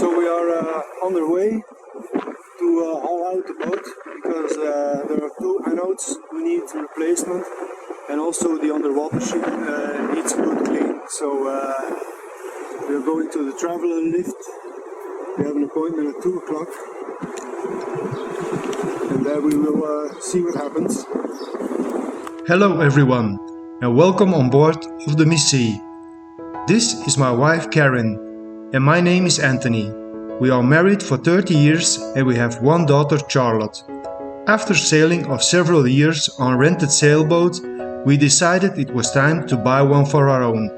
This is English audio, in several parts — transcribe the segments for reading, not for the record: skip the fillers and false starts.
So we are on the way to haul out the boat because there are two anodes who need replacement, and also the underwater ship needs a good clean. So we are going to the traveler lift. We have an appointment at 2 o'clock, and there we will see what happens. Hello everyone, and welcome on board of the Missy. This is my wife Karen, and my name is Anthony. We are married for 30 years and we have one daughter, Charlotte. After sailing of several years on a rented sailboat, we decided it was time to buy one for our own.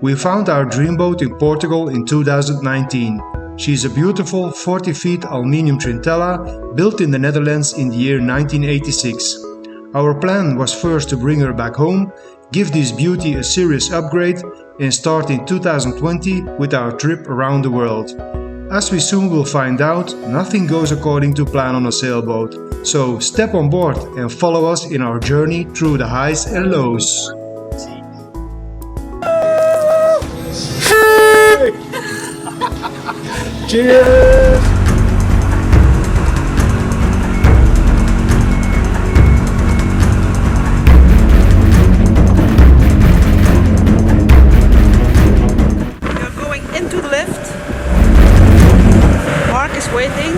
We found our dream boat in Portugal in 2019. She is a beautiful 40 feet aluminium Trintella built in the Netherlands in the year 1986. Our plan was first to bring her back home, give this beauty a serious upgrade, and start in 2020 with our trip around the world. As we soon will find out, nothing goes according to plan on a sailboat. So step on board and follow us in our journey through the highs and lows. Cheers! Waiting.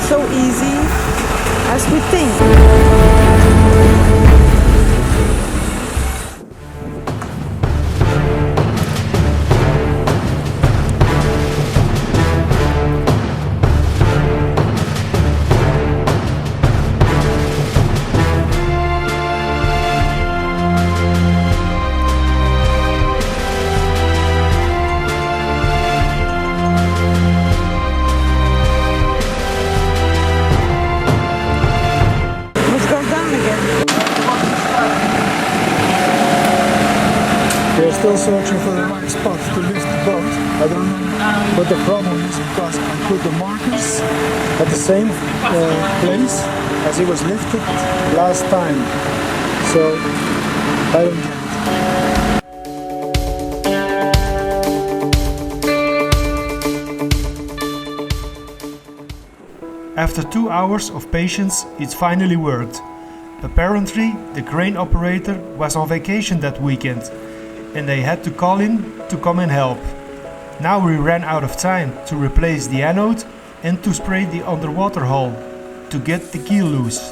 So easy as we think. We're still searching for the right spot to lift the boat. I don't know what the problem is, because I put the markers at the same place as it was lifted last time. So I don't get it. After 2 hours of patience, it finally worked. Apparently, the crane operator was on vacation that weekend, and they had to call in to come and help. Now we ran out of time to replace the anode and to spray the underwater hull to get the keel loose.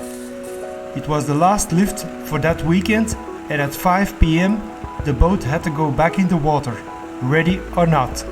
It was the last lift for that weekend, and at 5 p.m. the boat had to go back in the water, ready or not.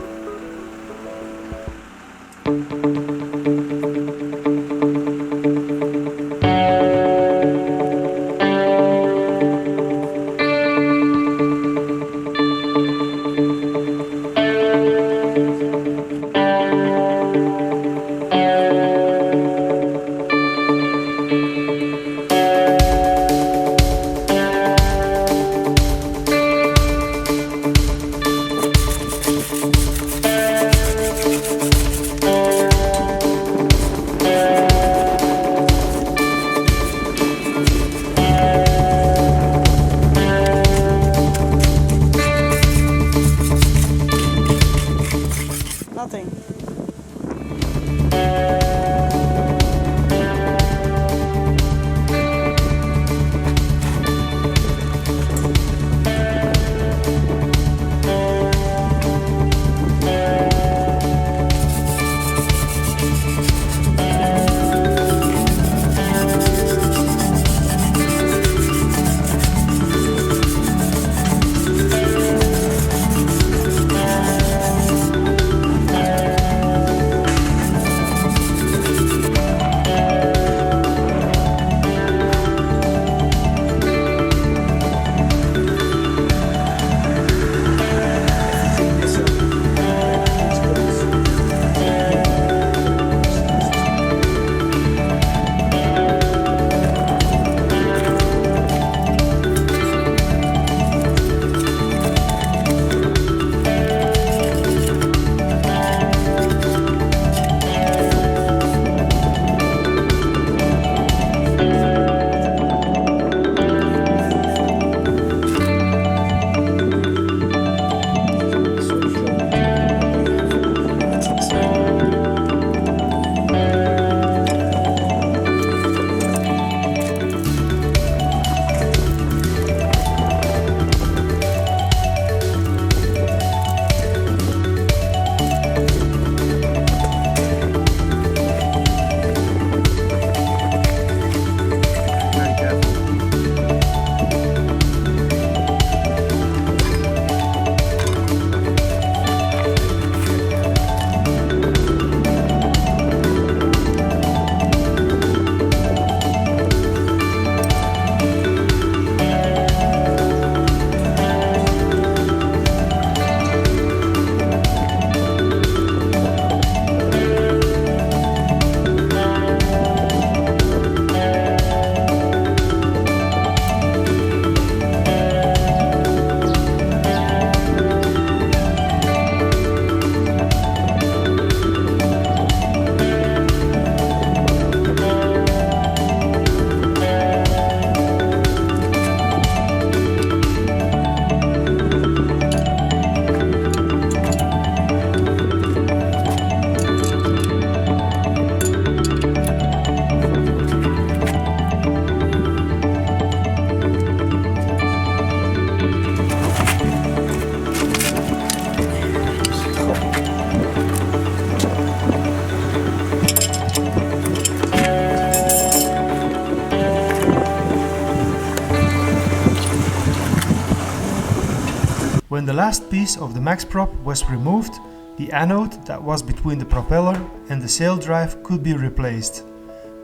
When the last piece of the max prop was removed, the anode that was between the propeller and the sail drive could be replaced.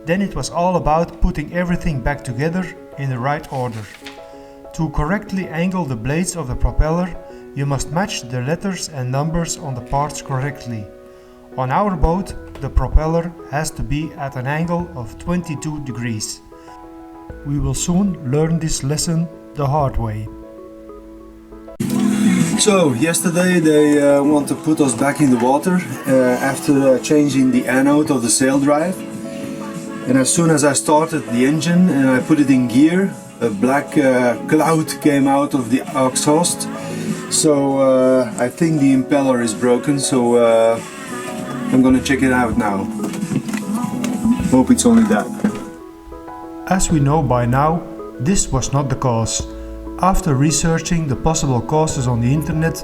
Then it was all about putting everything back together in the right order. To correctly angle the blades of the propeller, you must match the letters and numbers on the parts correctly. On our boat, the propeller has to be at an angle of 22 degrees. We will soon learn this lesson the hard way. So yesterday they want to put us back in the water after changing the anode of the sail drive. And as soon as I started the engine and I put it in gear, a black cloud came out of the exhaust. So I think the impeller is broken, so I'm gonna check it out now. Hope it's only that. As we know by now, this was not the cause. After researching the possible causes on the internet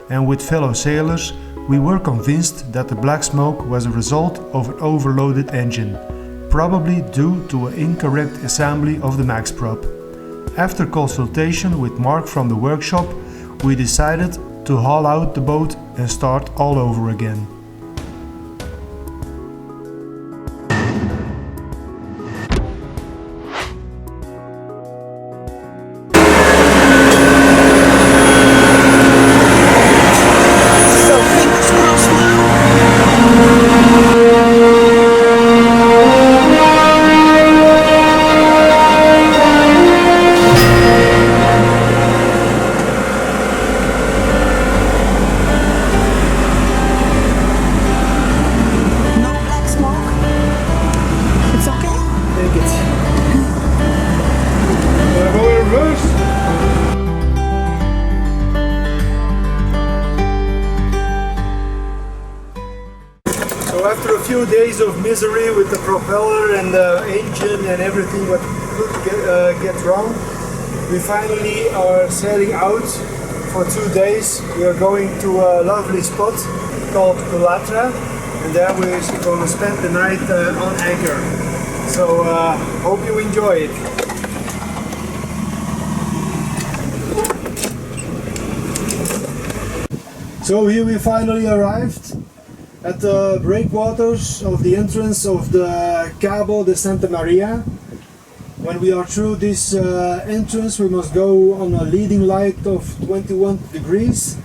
and with fellow sailors, we were convinced that the black smoke was a result of an overloaded engine, probably due to an incorrect assembly of the max prop. After consultation with Mark from the workshop, we decided to haul out the boat and start all over again. So after a few days of misery with the propeller and the engine and everything what could get wrong, we finally are sailing out for 2 days. We are going to a lovely spot called Culatra, and there we're going to spend the night on anchor. So hope you enjoy it. So here we finally arrived at the breakwaters of the entrance of the Cabo de Santa Maria. When we are through this entrance, we must go on a leading light of 21 degrees,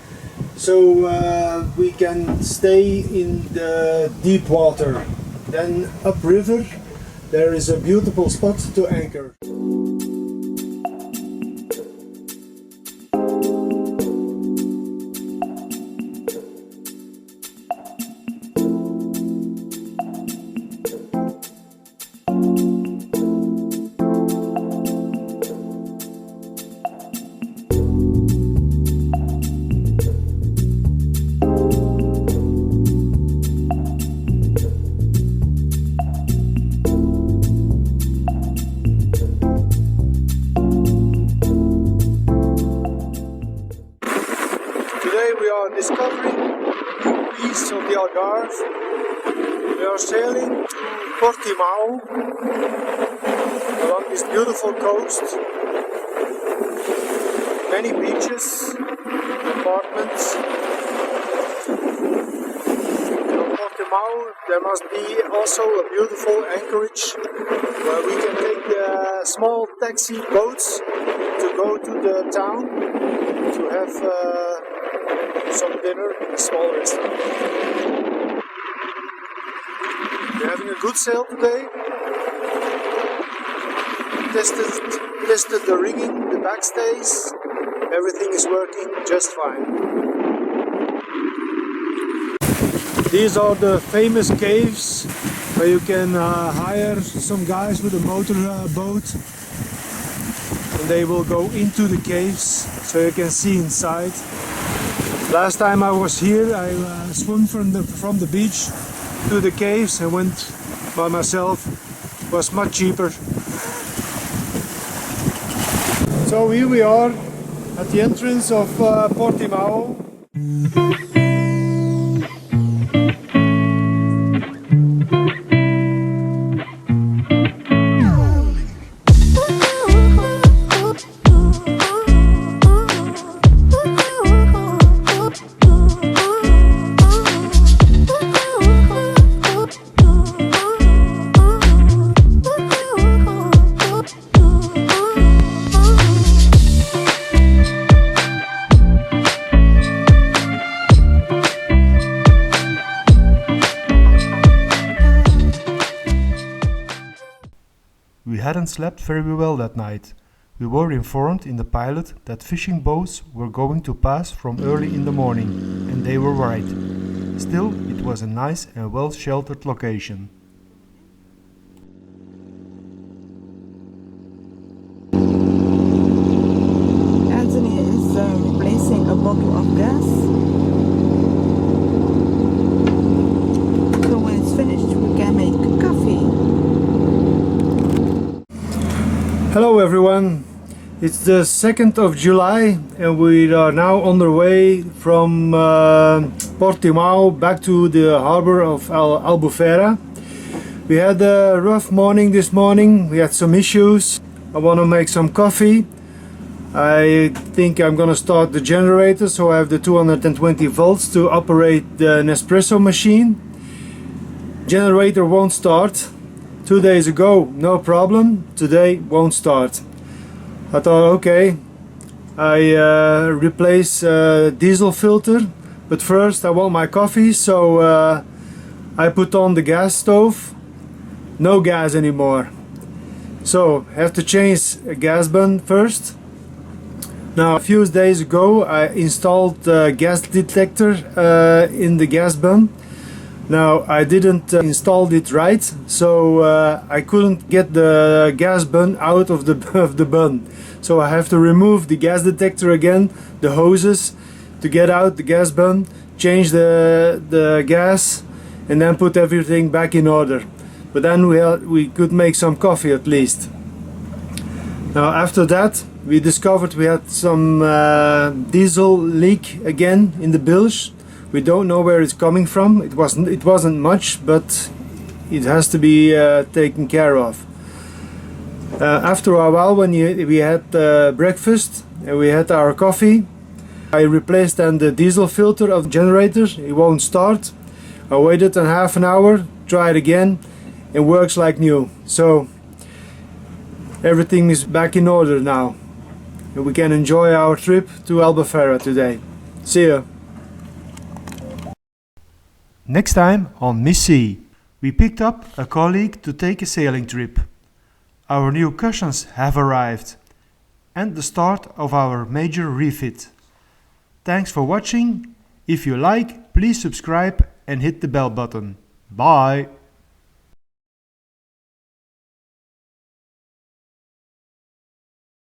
so we can stay in the deep water. Then upriver, there is a beautiful spot to anchor. Today we are discovering east of the Algarve. We are sailing to Portimão along this beautiful coast. Many beaches, apartments. In Portimão there must be also a beautiful anchorage where we can take small taxi boats to go to the town to have some dinner in a small restaurant. We're having a good sail today. Tested the rigging, the backstays. Everything is working just fine. These are the famous caves where you can hire some guys with a motor boat. And they will go into the caves so you can see inside. Last time I was here, I swam from the beach to the caves and went by myself. It was much cheaper. So here we are at the entrance of Portimão. hadn't slept very well that night. We were informed in the pilot that fishing boats were going to pass from early in the morning, and they were right. Still, it was a nice and well-sheltered location. Anthony is replacing a bottle of gas. So when it's finished, we can make coffee. Hello everyone, it's the 2nd of July and we are now on the way from Portimão back to the harbor of Albufeira. We had a rough morning this morning, we had some issues. I want to make some coffee. I think I'm gonna start the generator, so I have the 220 volts to operate the Nespresso machine. Generator won't start. 2 days ago, no problem. Today won't start. I thought, okay, I replace diesel filter, but first I want my coffee, so I put on the gas stove. No gas anymore. So have to change a gas bun first. Now a few days ago I installed a gas detector in the gas bun. Now I didn't install it right, so I couldn't get the gas bun out of the bun. So I have to remove the gas detector again, the hoses, to get out the gas bun, change the gas, and then put everything back in order. But then we could make some coffee at least. Now after that we discovered we had some diesel leak again in the bilge. We don't know where it's coming from. It wasn't much, but it has to be taken care of. After a while, when we had breakfast and we had our coffee, I replaced then the diesel filter of the generator. It won't start. I waited a half an hour, tried again, it works like new. So everything is back in order now, and we can enjoy our trip to Albufeira today. See ya. Next time on Miss C, we picked up a colleague to take a sailing trip. Our new cushions have arrived, and the start of our major refit. Thanks for watching. If you like, please subscribe and hit the bell button. Bye!